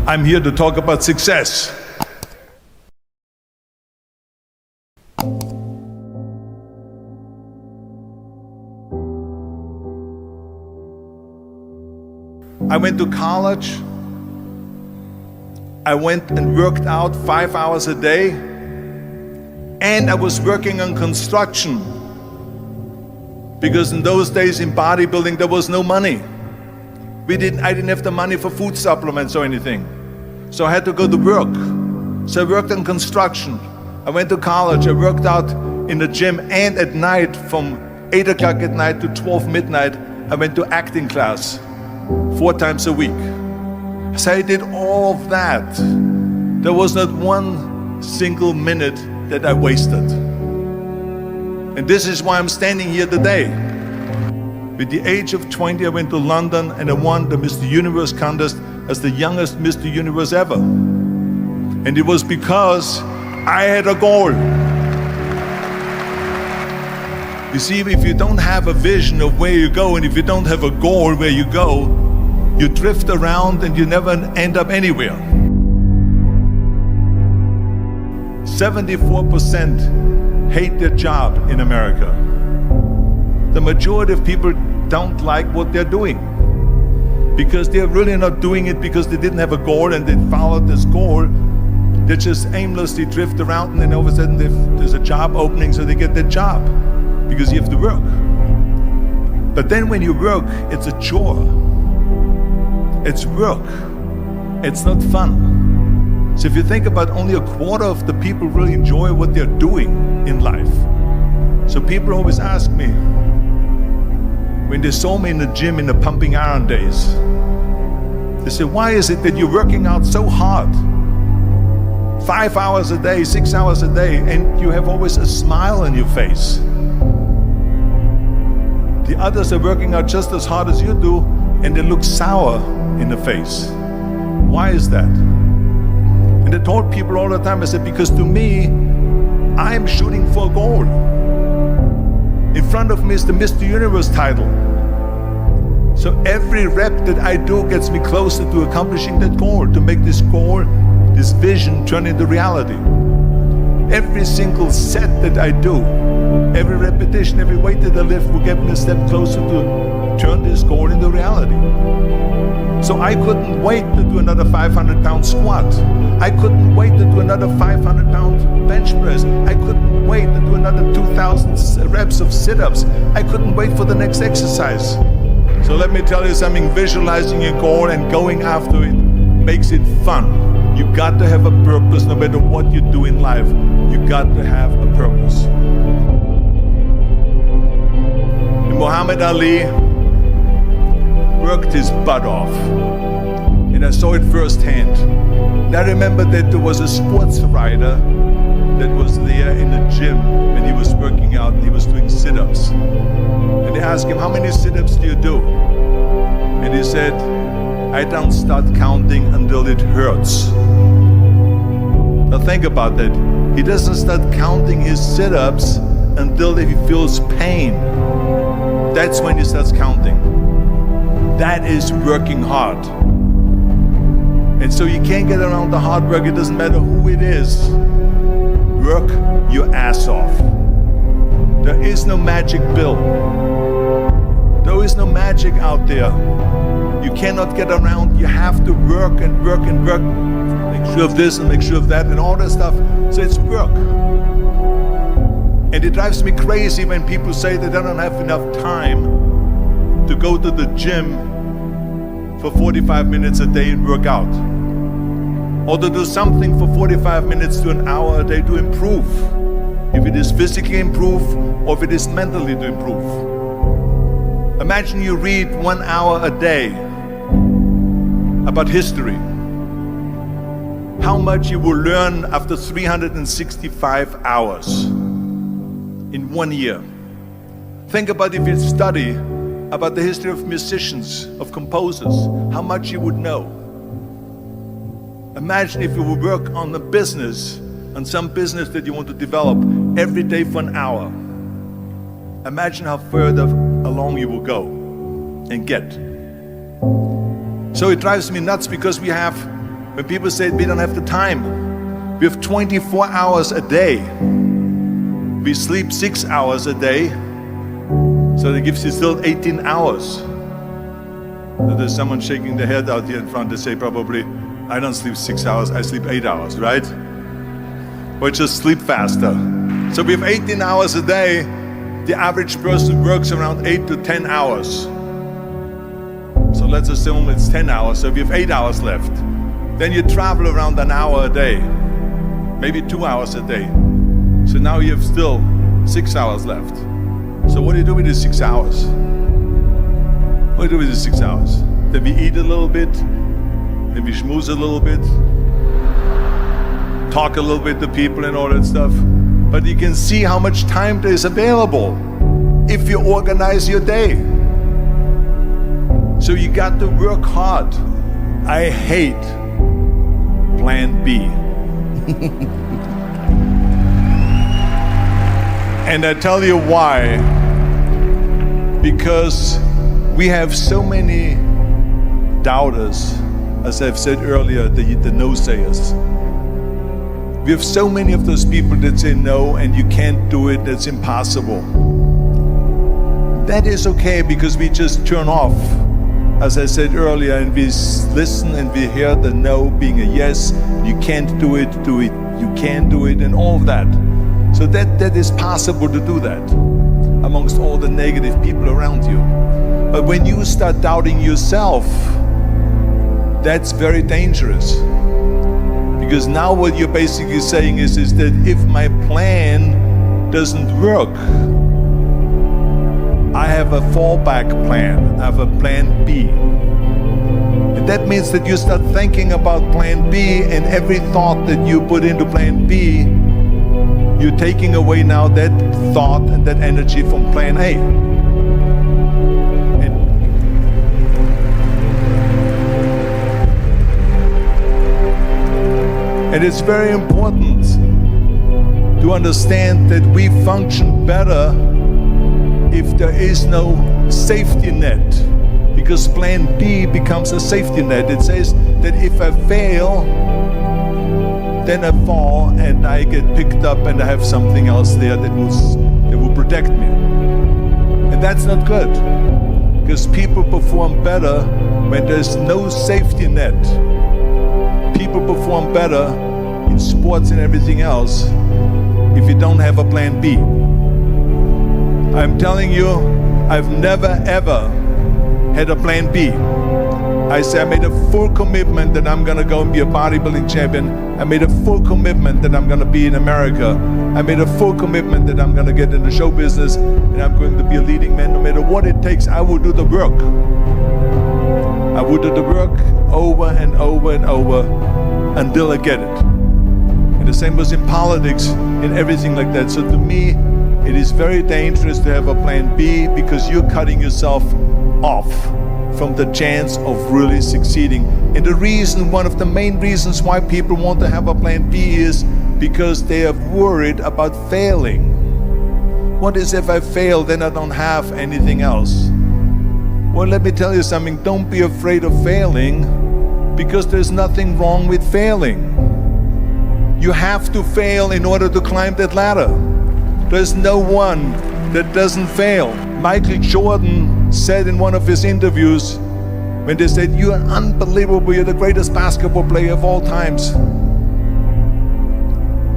I'm here to talk about success. I went to college. I went and worked out 5 hours a day, and I was working on construction, because in those days in bodybuilding there was no money. I didn't have the money for food supplements or anything, so I had to go to work. So I worked on construction. I went to college. I worked out in the gym, and at night from 8 o'clock at night to 12 midnight I went to acting class 4 times a week. So I did all of that. There was not one single minute that I wasted. And this is why I'm standing here today. With the age of 20, I went to London and I won the Mr. Universe contest as the youngest Mr. Universe ever. And it was because I had a goal. You see, if you don't have a vision of where you go, and if you don't have a goal where you go, you drift around and you never end up anywhere. 74% hate their job in America. The majority of people don't like what they're doing, because they're really not doing it because they didn't have a goal and they followed this goal. They just aimlessly drift around, and then all of a sudden there's a job opening, so they get that job because you have to work. But then when you work, it's a chore. It's work. It's not fun. So if you think about, only a quarter of the people really enjoy what they're doing in life. So people always ask me, when they saw me in the gym in the pumping iron days, they say, why is it that you're working out so hard? 5 hours a day, 6 hours a day, and you have always a smile on your face. The others are working out just as hard as you do, and they look sour in the face. Why is that? And I told people all the time, I said, because to me, I'm shooting for a goal. In front of me is the Mr. Universe title. So every rep that I do gets me closer to accomplishing that goal, to make this goal, this vision, turn into reality. Every single set that I do, every repetition, every weight that I lift will get me a step closer to turn this goal into reality. So I couldn't wait to do another 500-pound squat. I couldn't wait to do another 500-pound bench press. I couldn't wait to do another 2,000 reps of sit-ups. I couldn't wait for the next exercise. So let me tell you something, visualizing your goal and going after it makes it fun. You got to have a purpose. No matter what you do in life, you got to have a purpose. And Muhammad Ali worked his butt off, and I saw it firsthand. And I remember that there was a sports writer that was there in the gym when he was working out, and he was doing sit-ups. And they asked him, how many sit-ups do you do? And he said, I don't start counting until it hurts. Now think about that. He doesn't start counting his sit-ups until he feels pain. That's when he starts counting. That is working hard. And so you can't get around the hard work. It doesn't matter who it is. Work your ass off. There is no magic pill. There is no magic out there. You cannot get around. You have to work and work and work. Make sure of this and make sure of that and all that stuff. So it's work. And it drives me crazy when people say that they don't have enough time to go to the gym for 45 minutes a day and work out. Or to do something for 45 minutes to an hour a day to improve. If it is physically improve or if it is mentally to improve. Imagine you read 1 hour a day about history. How much you will learn after 365 hours in 1 year. Think about if you study about the history of musicians, of composers, how much you would know. Imagine if you would work on a business, on some business that you want to develop every day for an hour. Imagine how further along you will go and get. So it drives me nuts because we have When people say we don't have the time, we have 24 hours a day. We sleep 6 hours a day, so that gives you still 18 hours. So there's someone shaking their head out here in front to say probably, I don't sleep 6 hours, I sleep 8 hours, right? Or just sleep faster. So we have 18 hours a day. The average person works around 8 to 10 hours. So let's assume it's 10 hours, so we have 8 hours left. Then you travel around an hour a day, maybe 2 hours a day. So now you have still 6 hours left. So what do you do with these 6 hours? What do you do with these 6 hours? Then we eat a little bit, then we schmooze a little bit, talk a little bit to people and all that stuff. But you can see how much time there is available if you organize your day. So you got to work hard. I hate plan B. And I tell you why. Because we have so many doubters, as I've said earlier, the no-sayers. We have so many of those people that say no and you can't do it, that's impossible. That is okay because we just turn off, as I said earlier, and we listen and we hear the no being a yes. You can't do it, you can do it, and all of that. So that is possible to do that amongst all the negative people around you. But when you start doubting yourself, that's very dangerous. Because now what you're basically saying is that if my plan doesn't work, I have a fallback plan, I have a plan B. And that means that you start thinking about plan B, and every thought that you put into plan B, you're taking away now that thought and that energy from plan A. And it's very important to understand that we function better if there is no safety net, because plan B becomes a safety net. It says that if I fail, then I fall and I get picked up and I have something else there that will protect me. And that's not good, because people perform better when there's no safety net. People perform better in sports and everything else if you don't have a plan B. I'm telling you, I've never ever had a plan B. I say I made a full commitment that I'm gonna go and be a bodybuilding champion. I made a full commitment that I'm gonna be in America. I made a full commitment that I'm gonna get in the show business and I'm going to be a leading man. No matter what it takes, I will do the work. I will do the work over and over and over until I get it. And the same was in politics, in everything like that. So to me, it is very dangerous to have a plan B, because you're cutting yourself off from the chance of really succeeding. And the reason, one of the main reasons why people want to have a plan B is because they are worried about failing. What is if I fail, then I don't have anything else? Well, let me tell you something, don't be afraid of failing, because there's nothing wrong with failing. You have to fail in order to climb that ladder. There's no one that doesn't fail. Michael Jordan said in one of his interviews, when they said, "You're unbelievable, you're the greatest basketball player of all times."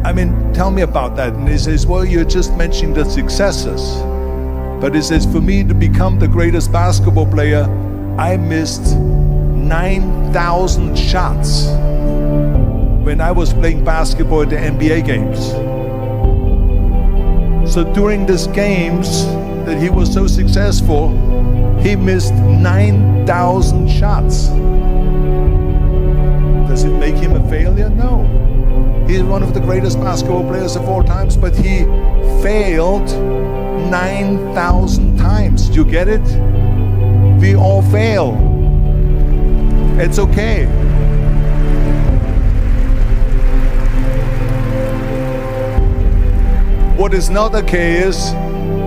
I mean, tell me about that. And he says, well, you're just mentioning the successes. But he says, for me to become the greatest basketball player, I missed 9,000 shots when I was playing basketball at the NBA games. So during these games that he was so successful, he missed 9,000 shots. Does it make him a failure? No. He's one of the greatest basketball players of all times, but he failed 9,000 times. Do you get it? We all fail. It's okay. What is not okay is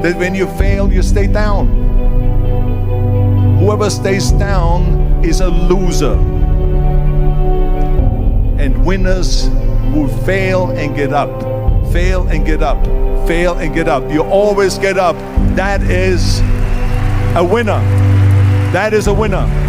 that when you fail, you stay down. Whoever stays down is a loser. and winners who fail and get up, fail and get up, fail and get up. You always get up. That is a winner. That is a winner.